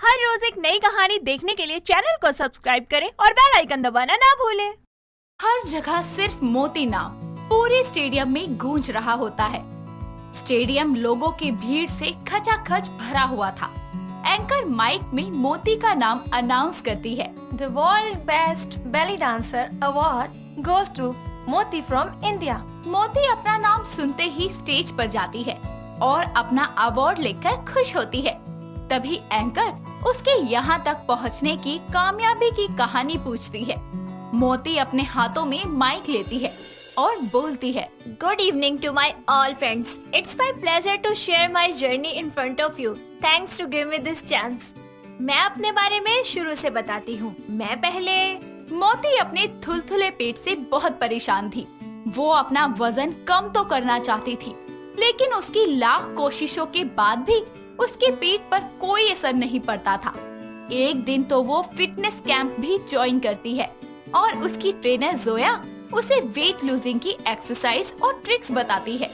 हर रोज एक नई कहानी देखने के लिए चैनल को सब्सक्राइब करें और बेल आइकन दबाना ना भूलें। हर जगह सिर्फ मोती नाम पूरे स्टेडियम में गूंज रहा होता है। स्टेडियम लोगों की भीड़ से खचाखच भरा हुआ था। एंकर माइक में मोती का नाम अनाउंस करती है। The World Best Belly Dancer Award goes to मोती from India। मोती अपना नाम सुनते ही स्टेज पर जाती है और अपना अवार्ड लेकर खुश होती है। तभी एंकर उसके यहाँ तक पहुँचने की कामयाबी की कहानी पूछती है। मोती अपने हाथों में माइक लेती है और बोलती है, Good evening to my all friends. It's my pleasure to share my journey in front of you. Thanks to give me this chance. मैं अपने बारे में शुरू से बताती हूँ। मैं पहले मोती अपने थुलथुले पेट से बहुत परेशान थी। वो अपना वजन कम तो करना चाहती थी, लेकिन उसकी लाख कोशिशों के बाद भी उसके पेट पर कोई असर नहीं पड़ता था। एक दिन तो वो फिटनेस कैंप भी ज्वाइन करती है और उसकी ट्रेनर जोया उसे वेट लूजिंग की एक्सरसाइज और ट्रिक्स बताती है।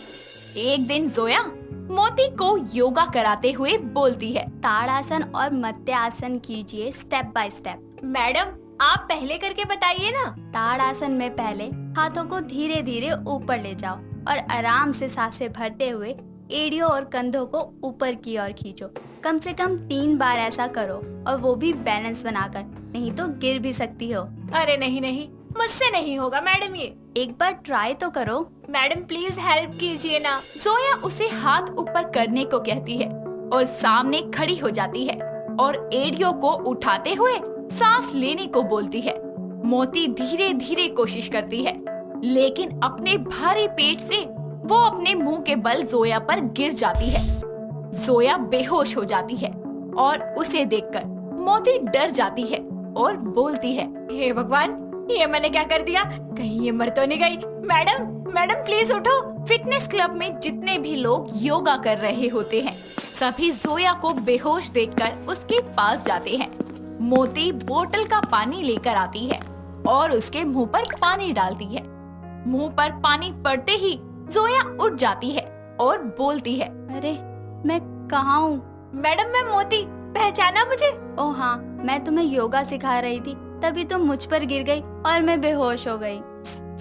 एक दिन जोया मोती को योगा कराते हुए बोलती है, ताड़ासन और मत्स्यासन कीजिए स्टेप बाय स्टेप। मैडम आप पहले करके बताइए ना। ताड़ासन में पहले हाथों को धीरे धीरे ऊपर ले जाओ और आराम से सांसें भरते हुए एड़ियों और कंधों को ऊपर की ओर खींचो। कम से कम 3 बार ऐसा करो और वो भी बैलेंस बनाकर, नहीं तो गिर भी सकती हो। अरे नहीं, मुझसे नहीं होगा मैडम ये। एक बार ट्राई तो करो। मैडम प्लीज हेल्प कीजिए ना। जोया उसे हाथ ऊपर करने को कहती है और सामने खड़ी हो जाती है और एड़ियों को उठाते हुए सांस लेने को बोलती है। मोती धीरे धीरे कोशिश करती है, लेकिन अपने भारी पेट से वो अपने मुंह के बल जोया पर गिर जाती है। जोया बेहोश हो जाती है और उसे देखकर मोती डर जाती है और बोलती है, हे भगवान, ये मैंने क्या कर दिया? कहीं ये मर तो नहीं गई? मैडम प्लीज उठो। फिटनेस क्लब में जितने भी लोग योगा कर रहे होते हैं, सभी जोया को बेहोश देखकर उसके पास जाते हैं। मोती बोतल का पानी लेकर आती है और उसके मुंह पर पानी डालती है। मुंह पर पानी पड़ते ही जोया उठ जाती है और बोलती है, अरे मैं कहाँ हूँ? मैडम मैं मोती, पहचाना मुझे? ओह हाँ, मैं तुम्हें योगा सिखा रही थी, तभी तुम मुझ पर गिर गई और मैं बेहोश हो गई।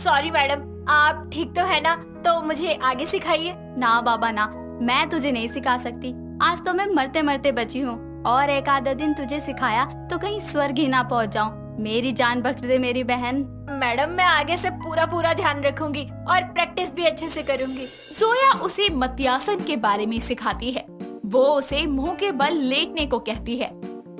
सॉरी मैडम, आप ठीक तो है ना? तो मुझे आगे सिखाइए। ना बाबा ना, मैं तुझे नहीं सिखा सकती। आज तो मैं मरते मरते बची हूँ और एक आधा दिन तुझे सिखाया तो कहीं स्वर्ग ही ना पहुँच जाऊँ। मेरी जान बख्श दे मेरी बहन। मैडम मैं आगे से पूरा ध्यान रखूंगी और प्रैक्टिस भी अच्छे से करूंगी। जोया उसे मत्स्यासन के बारे में सिखाती है। वो उसे मुंह के बल लेटने को कहती है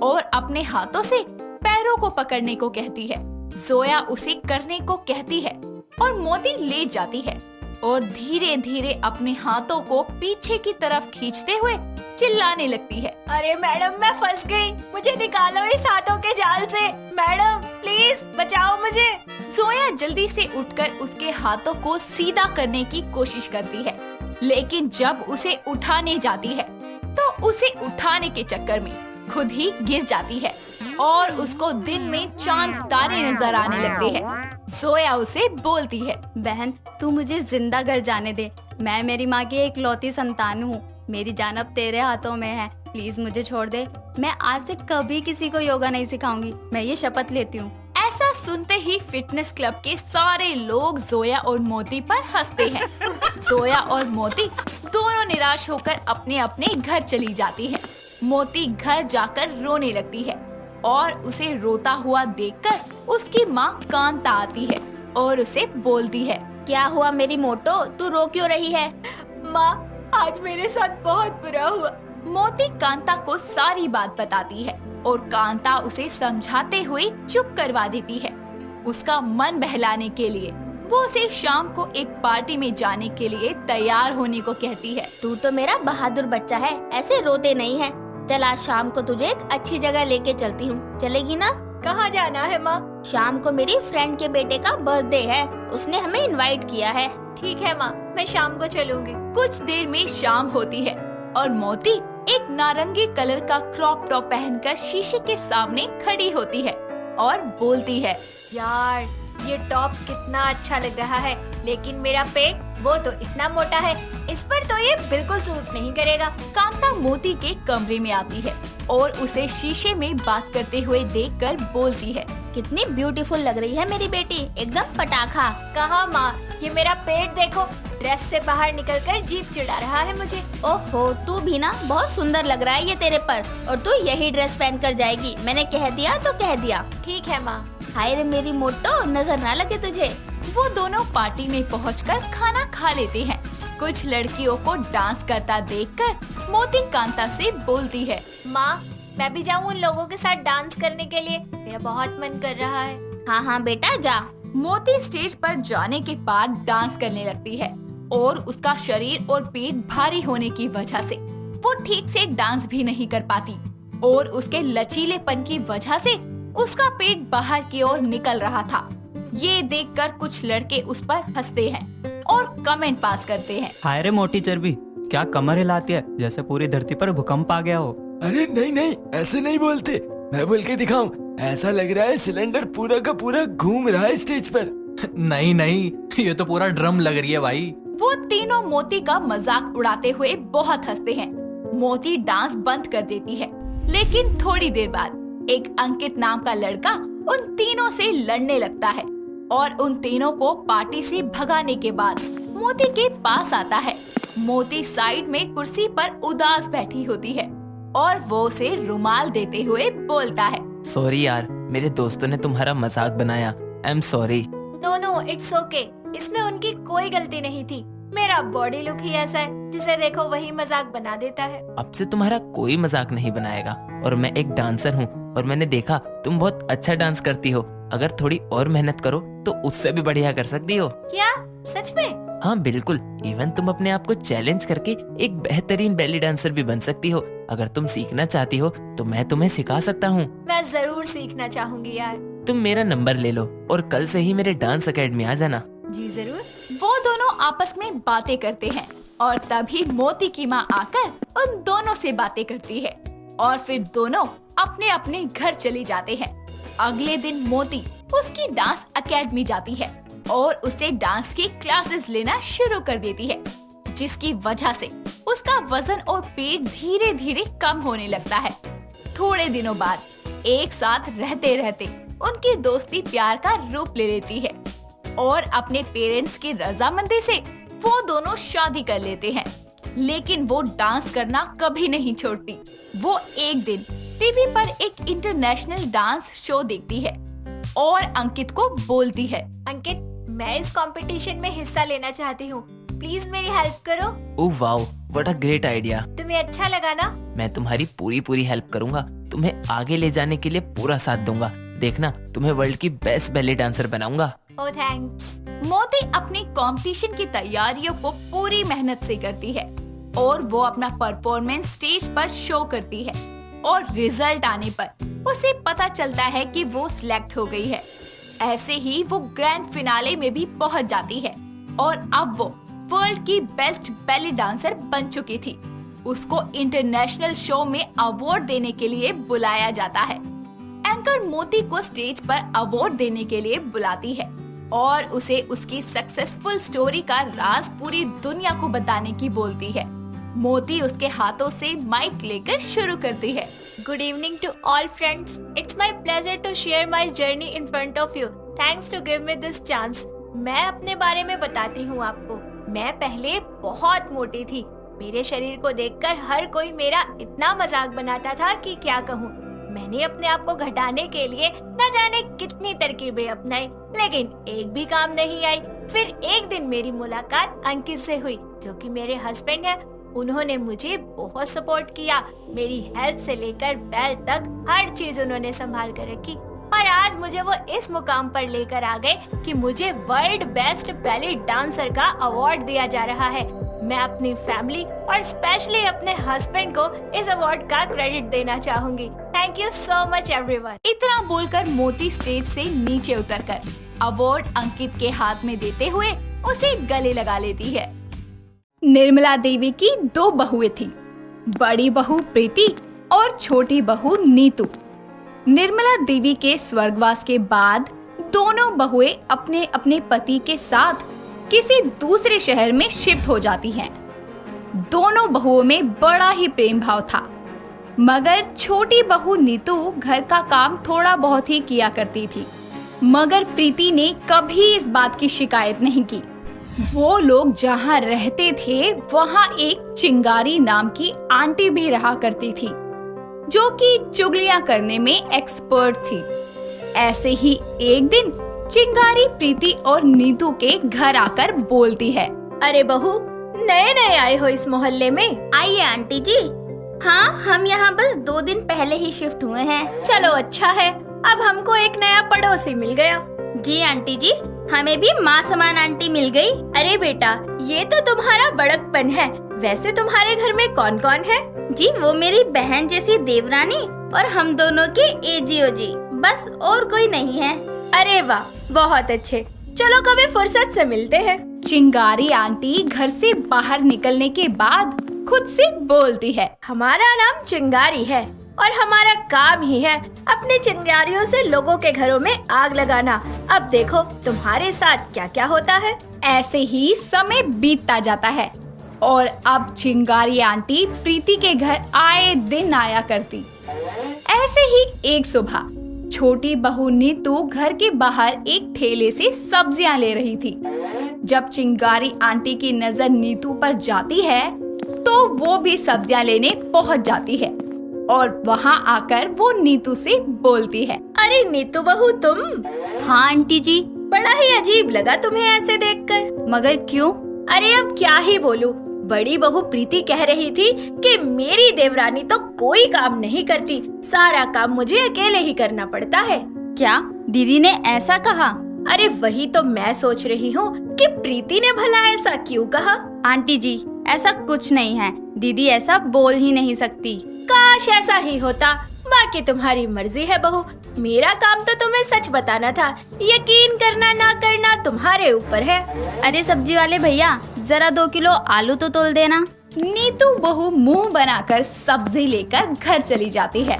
और अपने हाथों से पैरों को पकड़ने को कहती है। जोया उसे करने को कहती है और मोती लेट जाती है और धीरे धीरे अपने हाथों को पीछे की तरफ खींचते हुए चिल्लाने लगती है, अरे मैडम मैं फंस गई, मुझे निकालो इस हाथों के जाल से। मैडम प्लीज बचाओ मुझे। जोया जल्दी से उठकर उसके हाथों को सीधा करने की कोशिश करती है, लेकिन जब उसे उठाने जाती है तो उसे उठाने के चक्कर में खुद ही गिर जाती है और उसको दिन में चांद तारे नजर आने लगते हैं। जोया उसे बोलती है, बहन तू मुझे जिंदा घर जाने दे। मैं मेरी माँ की एक लौती संतान हूँ। मेरी जान अब तेरे हाथों में है। प्लीज मुझे छोड़ दे। मैं आज से कभी किसी को योगा नहीं सिखाऊंगी। मैं ये शपथ लेती हूँ। ऐसा सुनते ही फिटनेस क्लब के सारे लोग जोया और मोती पर हंसते हैं। जोया और मोती दोनों निराश होकर अपने अपने घर चली जाती हैं। मोती घर जाकर रोने लगती है और उसे रोता हुआ देखकर उसकी माँ कांता आती है और उसे बोलती है, क्या हुआ मेरी मोटो, तू रो क्यों रही है? माँ आज मेरे साथ बहुत बुरा हुआ। मोती कांता को सारी बात बताती है और कांता उसे समझाते हुए चुप करवा देती है। उसका मन बहलाने के लिए वो उसे शाम को एक पार्टी में जाने के लिए तैयार होने को कहती है। तू तो मेरा बहादुर बच्चा है, ऐसे रोते नहीं है। चल आज शाम को तुझे एक अच्छी जगह लेके चलती हूँ, चलेगी ना? कहाँ जाना है माँ? शाम को मेरी फ्रेंड के बेटे का बर्थडे है, उसने हमें इनवाइट किया है। ठीक है माँ, मैं शाम को चलूंगी। कुछ देर में शाम होती है और मोती एक नारंगी कलर का क्रॉप टॉप पहनकर शीशे के सामने खड़ी होती है और बोलती है, यार ये टॉप कितना अच्छा लग रहा है, लेकिन मेरा पेट वो तो इतना मोटा है, इस पर तो ये बिल्कुल सूट नहीं करेगा। कांता मोती के कमरे में आती है और उसे शीशे में बात करते हुए देखकर बोलती है, कितनी ब्यूटीफुल लग रही है मेरी बेटी, एकदम पटाखा। कहाँ माँ, ये मेरा पेट देखो, ड्रेस से बाहर निकलकर जीभ चिढ़ा रहा है मुझे। ओहो, तू भी ना बहुत सुंदर लग रहा है ये तेरे पर, और तू यही ड्रेस पहन कर जाएगी। मैंने कह दिया तो कह दिया। ठीक है माँ। हाय रे मेरी मोटो, नजर ना लगे तुझे। वो दोनों पार्टी में पहुंचकर खाना खा लेते हैं। कुछ लड़कियों को डांस करता देखकर मोती कांता से बोलती है, माँ मैं भी जाऊँ उन लोगों के साथ डांस करने के लिए, मेरा बहुत मन कर रहा है। हाँ हाँ बेटा जा। मोती स्टेज पर जाने के बाद डांस करने लगती है और उसका शरीर और पेट भारी होने की वजह से वो ठीक से डांस भी नहीं कर पाती और उसके लचीलेपन की वजह से उसका पेट बाहर की ओर निकल रहा था। ये देखकर कुछ लड़के उस पर हंसते हैं और कमेंट पास करते हैं, हाय रे मोटी चर्बी, क्या कमर हिलाती है जैसे पूरी धरती पर भूकंप आ गया हो। अरे नहीं नहीं, ऐसे नहीं बोलते, मैं बोल के दिखाऊं? ऐसा लग रहा है सिलेंडर पूरा का पूरा घूम रहा है स्टेज पर। नहीं नहीं, ये तो पूरा ड्रम लग रही है भाई। वो तीनों मोती का मजाक उड़ाते हुए बहुत हंसते हैं। मोती डांस बंद कर देती है, लेकिन थोड़ी देर बाद एक अंकित नाम का लड़का उन तीनों से लड़ने लगता है और उन तीनों को पार्टी से भगाने के बाद मोती के पास आता है। मोती साइड में कुर्सी पर उदास बैठी होती है और वो उसे रुमाल देते हुए बोलता है, सॉरी यार, मेरे दोस्तों ने तुम्हारा मजाक बनाया, I am sorry. No it's okay, इसमें उनकी कोई गलती नहीं थी। मेरा बॉडी लुक ही ऐसा है, जिसे देखो वही मजाक बना देता है। अब से तुम्हारा कोई मजाक नहीं बनाएगा। और मैं एक डांसर हूँ और मैंने देखा तुम बहुत अच्छा डांस करती हो। अगर थोड़ी और मेहनत करो तो उससे भी बढ़िया कर सकती हो। क्या सच में? हाँ बिल्कुल, इवन तुम अपने आप को चैलेंज करके एक बेहतरीन बेली डांसर भी बन सकती हो। अगर तुम सीखना चाहती हो तो मैं तुम्हें सिखा सकता हूँ। मैं जरूर सीखना चाहूंगी यार। तुम मेरा नंबर ले लो और कल से ही मेरे डांस एकेडमी आ जाना। जी जरूर। वो दोनों आपस में बातें करते हैं और तभी मोती की माँ आकर उन दोनों से बातें करती है और फिर दोनों अपने अपने घर चले जाते हैं। अगले दिन मोती उसकी डांस एकेडमी जाती है और उसे डांस की क्लासेस लेना शुरू कर देती है, जिसकी वजह से उसका वजन और पेट धीरे धीरे कम होने लगता है। थोड़े दिनों बाद एक साथ रहते रहते उनकी दोस्ती प्यार का रूप ले लेती है और अपने पेरेंट्स की रजामंदी से वो दोनों शादी कर लेते हैं। लेकिन वो डांस करना कभी नहीं छोड़ती। वो एक दिन टीवी पर एक इंटरनेशनल डांस शो देखती है और अंकित को बोलती है, अंकित मैं इस कंपटीशन में हिस्सा लेना चाहती हूँ, प्लीज मेरी हेल्प करो। Oh wow, what a great idea. तुम्हें अच्छा लगा ना? मैं तुम्हारी पूरी हेल्प करूंगा, तुम्हें आगे ले जाने के लिए पूरा साथ दूंगा। देखना, तुम्हें वर्ल्ड की बेस्ट बैले डांसर बनाऊंगा। ओह थैंक्स। मोती अपनी कंपटीशन की तैयारियों को पूरी मेहनत से करती है और वो अपना परफॉर्मेंस स्टेज पर शो करती है और रिजल्ट आने पर उसे पता चलता है कि वो सिलेक्ट हो गई है। ऐसे ही वो ग्रैंड फिनाले में भी पहुंच जाती है और अब वो वर्ल्ड की बेस्ट बैले डांसर बन चुकी थी। उसको इंटरनेशनल शो में अवार्ड देने के लिए बुलाया जाता है। एंकर मोती को स्टेज पर अवार्ड देने के लिए बुलाती है और उसे उसकी सक्सेसफुल स्टोरी का राज पूरी दुनिया को बताने की बोलती है। मोती उसके हाथों से माइक लेकर शुरू करती है। Good evening to all friends. It's my pleasure to share my journey in front of you. Thanks to give me this chance. मैं अपने बारे में बताती हूँ आपको। मैं पहले बहुत मोटी थी। मेरे शरीर को देखकर हर कोई मेरा इतना मजाक बनाता था कि क्या कहूँ। मैंने अपने आप को घटाने के लिए न जाने कितनी तरकीबें अपनाई, लेकिन एक भी काम नहीं आई। फिर एक दिन मेरी मुलाकात अंकित से हुई, जो कि मेरे हस्बैंड है। उन्होंने मुझे बहुत सपोर्ट किया। मेरी हेल्थ से लेकर वेल्थ तक हर चीज उन्होंने संभाल कर रखी और आज मुझे वो इस मुकाम पर लेकर आ गए कि मुझे वर्ल्ड बेस्ट बैले डांसर का अवार्ड दिया जा रहा है। मैं अपनी फैमिली और स्पेशली अपने हस्बैंड को इस अवार्ड का क्रेडिट देना चाहूंगी। Thank you so much everyone. इतना बोलकर मोती स्टेज से नीचे उतरकर अवार्ड अंकित के हाथ में देते हुए उसे गले लगा लेती है। निर्मला देवी की 2 बहुएं थी, बड़ी बहू प्रीति और छोटी बहू नीतू। निर्मला देवी के स्वर्गवास के बाद दोनों बहुएं अपने अपने पति के साथ किसी दूसरे शहर में शिफ्ट हो जाती हैं। दोनों बहुओं में बड़ा ही प्रेम भाव था, मगर छोटी बहू नीतू घर का काम थोड़ा बहुत ही किया करती थी। मगर प्रीति ने कभी इस बात की शिकायत नहीं की। वो लोग जहाँ रहते थे वहाँ एक चिंगारी नाम की आंटी भी रहा करती थी, जो कि चुगलियां करने में एक्सपर्ट थी। ऐसे ही एक दिन चिंगारी प्रीति और नीतू के घर आकर बोलती है, अरे बहू, नए नए आए हो इस मोहल्ले में? आइए आंटी जी। हाँ, हम यहाँ बस 2 दिन पहले ही शिफ्ट हुए हैं। चलो अच्छा है, अब हमको एक नया पड़ोसी मिल गया। जी आंटी जी, हमें भी माँ समान आंटी मिल गई। अरे बेटा, ये तो तुम्हारा बड़कपन है। वैसे तुम्हारे घर में कौन कौन है? जी, वो मेरी बहन जैसी देवरानी और हम दोनों के एजीओ जी, बस और कोई नहीं है। अरे वाह, बहुत अच्छे। चलो कभी फुर्सत से मिलते हैं। चिंगारी आंटी घर से बाहर निकलने के बाद खुद से बोलती है, हमारा नाम चिंगारी है और हमारा काम ही है अपने चिंगारियों से लोगों के घरों में आग लगाना। अब देखो तुम्हारे साथ क्या क्या होता है। ऐसे ही समय बीतता जाता है और अब चिंगारी आंटी प्रीति के घर आए दिन आया करती। ऐसे ही एक सुबह छोटी बहू नीतू घर के बाहर एक ठेले से सब्जियां ले रही थी। जब चिंगारी आंटी की नजर नीतू पर जाती है तो वो भी सब्जियां लेने पहुंच जाती है और वहां आकर वो नीतू से बोलती है, अरे नीतू बहू, तुम? हाँ आंटी जी। बड़ा ही अजीब लगा तुम्हें ऐसे देखकर। मगर क्यों? अरे अब क्या ही बोलूं। बड़ी बहू प्रीति कह रही थी कि मेरी देवरानी तो कोई काम नहीं करती, सारा काम मुझे अकेले ही करना पड़ता है। क्या दीदी ने ऐसा कहा? अरे वही तो मैं सोच रही हूँ कि प्रीति ने भला ऐसा क्यों कहा। आंटी जी, ऐसा कुछ नहीं है। दीदी ऐसा बोल ही नहीं सकती। काश ऐसा ही होता। बाकी तुम्हारी मर्जी है बहू। मेरा काम तो तुम्हें सच बताना था। यकीन करना ना करना तुम्हारे ऊपर है। अरे सब्जी वाले भैया, जरा 2 किलो आलू तो तोल देना। नीतू बहू मुंह बनाकर सब्जी लेकर घर चली जाती है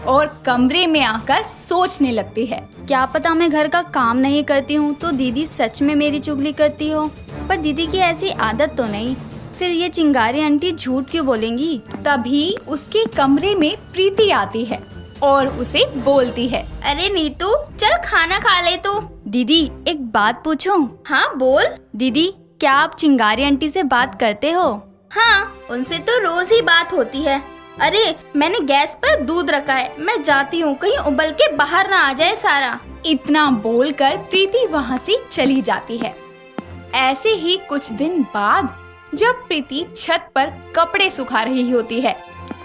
और कमरे में आकर सोचने लगती है, क्या पता मैं घर का काम नहीं करती हूँ तो दीदी सच में मेरी चुगली करती हो। पर दीदी की ऐसी आदत तो नहीं, फिर ये चिंगारी आंटी झूठ क्यों बोलेंगी? तभी उसके कमरे में प्रीति आती है और उसे बोलती है, अरे नीतू, चल खाना खा ले तू। दीदी एक बात पूछूं? हाँ बोल। दीदी, क्या आप चिंगारी आंटी से बात करते हो? हाँ, उनसे तो रोज ही बात होती है। अरे मैंने गैस पर दूध रखा है, मैं जाती हूँ, कहीं उबल के बाहर ना आ जाए सारा। इतना बोलकर प्रीति वहाँ से चली जाती है। ऐसे ही कुछ दिन बाद जब प्रीति छत पर कपड़े सुखा रही होती है,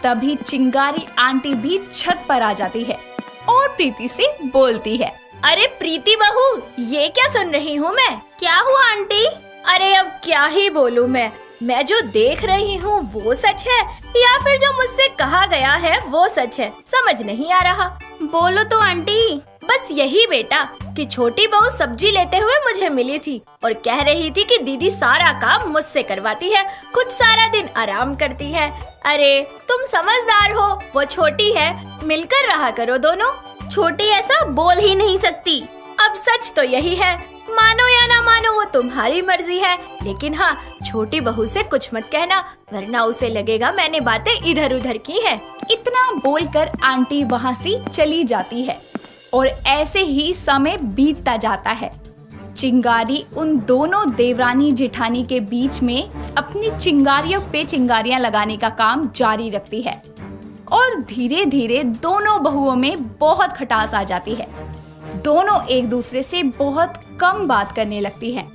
तभी चिंगारी आंटी भी छत पर आ जाती है और प्रीति से बोलती है, अरे प्रीति बहू, ये क्या सुन रही हूँ मैं? क्या हुआ आंटी? अरे अब क्या ही बोलूँ मैं जो देख रही हूँ वो सच है या फिर जो मुझसे कहा गया है वो सच है, समझ नहीं आ रहा। बोलो तो आंटी। बस यही बेटा कि छोटी बहू सब्जी लेते हुए मुझे मिली थी और कह रही थी कि दीदी सारा काम मुझसे करवाती है, खुद सारा दिन आराम करती है। अरे तुम समझदार हो, वो छोटी है, मिलकर रहा करो दोनों। छोटी ऐसा बोल ही नहीं सकती। अब सच तो यही है, मानो या ना मानो वो तुम्हारी मर्जी है, लेकिन हाँ छोटी बहू से कुछ मत कहना वरना उसे लगेगा मैंने बातें इधर उधर की हैं। इतना बोलकर आंटी वहाँ से चली जाती है और ऐसे ही समय बीतता जाता है। चिंगारी उन दोनों देवरानी जेठानी के बीच में अपनी चिंगारियों पे चिंगारियां लगाने का काम जारी रखती है और धीरे धीरे दोनों बहुओं में बहुत खटास आ जाती है। दोनों एक दूसरे से बहुत कम बात करने लगती हैं।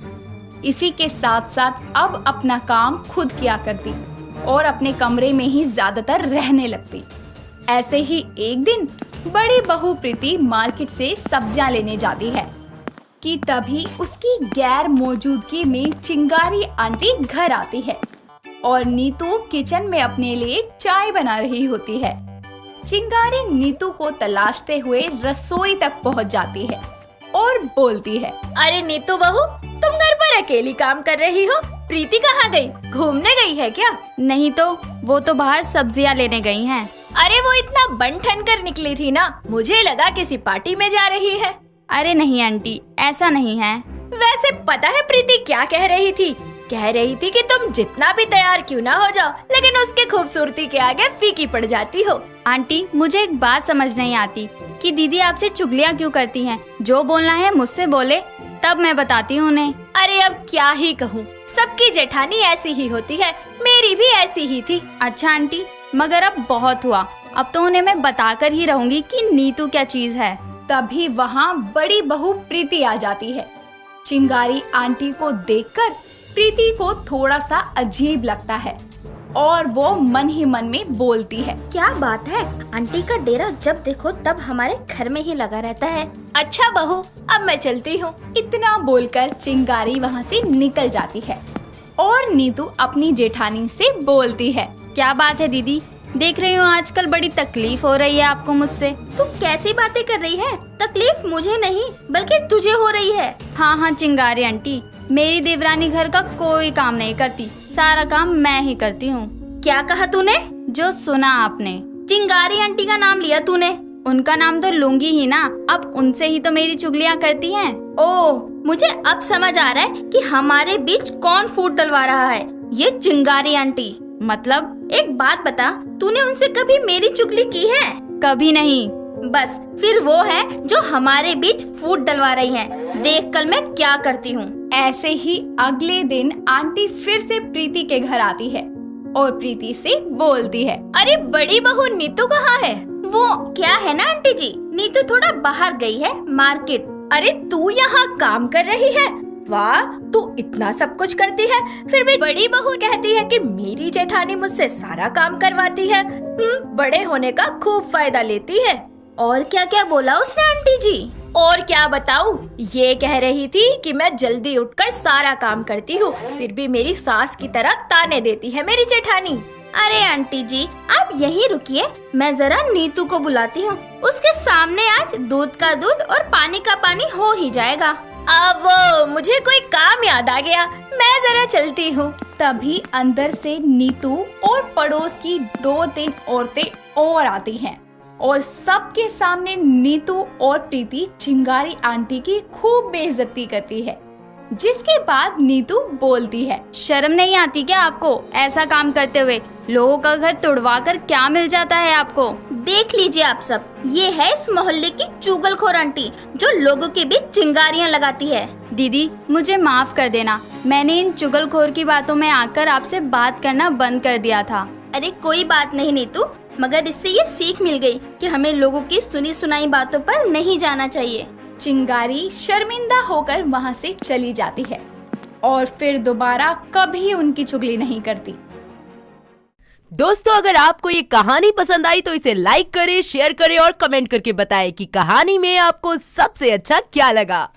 इसी के साथ साथ अब अपना काम खुद किया करती और अपने कमरे में ही ज्यादातर रहने लगती। ऐसे ही एक दिन बड़ी बहू प्रीति मार्केट से सब्जियां लेने जाती है कि तभी उसकी गैर मौजूदगी में चिंगारी आंटी घर आती है और नीतू किचन में अपने लिए चाय बना रही होती है। चिंगारी नीतू को तलाशते हुए रसोई तक पहुंच जाती है और बोलती है, अरे नीतू बहू, तुम घर पर अकेली काम कर रही हो? प्रीति कहाँ गई? घूमने गई है क्या? नहीं तो, वो तो बाहर सब्जियां लेने गई हैं। अरे वो इतना बन ठन कर निकली थी ना, मुझे लगा किसी पार्टी में जा रही है। अरे नहीं आंटी, ऐसा नहीं है। वैसे पता है प्रीति क्या कह रही थी? कह रही थी कि तुम जितना भी तैयार क्यों ना हो जाओ, लेकिन उसके खूबसूरती के आगे फीकी पड़ जाती हो। आंटी, मुझे एक बात समझ नहीं आती कि दीदी आपसे चुगलियाँ क्यों करती हैं। जो बोलना है मुझसे बोले, तब मैं बताती हूँ उन्हें। अरे अब क्या ही कहूँ, सबकी जेठानी ऐसी ही होती है, मेरी भी ऐसी ही थी। अच्छा आंटी, मगर अब बहुत हुआ। अब तो उन्हें मैं बताकर ही रहूंगी कि नीतू क्या चीज है। तभी वहाँ बड़ी बहू प्रीति आ जाती है। चिंगारी आंटी को देखकर प्रीति को थोड़ा सा अजीब लगता है और वो मन ही मन में बोलती है, क्या बात है, आंटी का डेरा जब देखो तब हमारे घर में ही लगा रहता है। अच्छा बहू, अब मैं चलती हूँ। इतना बोलकर चिंगारी वहाँ से निकल जाती है और नीतू अपनी जेठानी से बोलती है, क्या बात है दीदी, देख रही हूँ आजकल बड़ी तकलीफ हो रही है आपको मुझसे। तू कैसी बातें कर रही है? तकलीफ मुझे नहीं बल्कि तुझे हो रही है। हाँ चिंगारी आंटी, मेरी देवरानी घर का कोई काम नहीं करती, सारा काम मैं ही करती हूँ। क्या कहा तूने? जो सुना आपने। चिंगारी आंटी का नाम लिया तूने। उनका नाम तो लूंगी ही ना, अब उनसे ही तो मेरी चुगलियाँ करती हैं। ओह, मुझे अब समझ आ रहा है कि हमारे बीच कौन फूट डलवा रहा है। ये चिंगारी आंटी। मतलब एक बात बता, तूने उनसे कभी मेरी चुगली की है? कभी नहीं। बस फिर वो है जो हमारे बीच फूट डलवा रही है। देख कल मैं क्या करती हूँ। ऐसे ही अगले दिन आंटी फिर से प्रीति के घर आती है और प्रीति से बोलती है, अरे बड़ी बहू नीतू कहाँ है? वो क्या है ना आंटी जी, नीतू थोड़ा बाहर गई है मार्केट। अरे तू यहाँ काम कर रही है? वाह, तू इतना सब कुछ करती है, फिर भी बड़ी बहू कहती है कि मेरी जेठानी मुझसे सारा काम करवाती है। बड़े होने का खूब फायदा लेती है। और क्या क्या बोला उसने आंटी जी? और क्या बताऊं, ये कह रही थी कि मैं जल्दी उठकर सारा काम करती हूँ, फिर भी मेरी सास की तरह ताने देती है मेरी जेठानी। अरे आंटी जी, आप यहीं रुकिए, मैं जरा नीतू को बुलाती हूँ। उसके सामने आज दूध का दूध और पानी का पानी हो ही जाएगा। अब मुझे कोई काम याद आ गया, मैं जरा चलती हूँ। तभी अंदर से नीतू और पड़ोस की 2-3 औरतें और आती हैं और सबके सामने नीतू और प्रीति चिंगारी आंटी की खूब बेइज्जती करती है। जिसके बाद नीतू बोलती है, शर्म नहीं आती क्या आपको ऐसा काम करते हुए? लोगों का घर तुड़वा कर क्या मिल जाता है आपको? देख लीजिए आप सब, ये है इस मोहल्ले की चुगलखोर आंटी जो लोगों के बीच चिंगारियां लगाती है। दीदी मुझे माफ कर देना, मैंने इन चुगलखोर की बातों में आकर आपसे बात करना बंद कर दिया था। अरे कोई बात नहीं नीतू, मगर इससे ये सीख मिल गई कि हमें लोगों की सुनी सुनाई बातों पर नहीं जाना चाहिए। चिंगारी शर्मिंदा होकर वहाँ से चली जाती है और फिर दोबारा कभी उनकी चुगली नहीं करती। दोस्तों, अगर आपको ये कहानी पसंद आई तो इसे लाइक करें, शेयर करें और कमेंट करके बताएं कि कहानी में आपको सबसे अच्छा क्या लगा।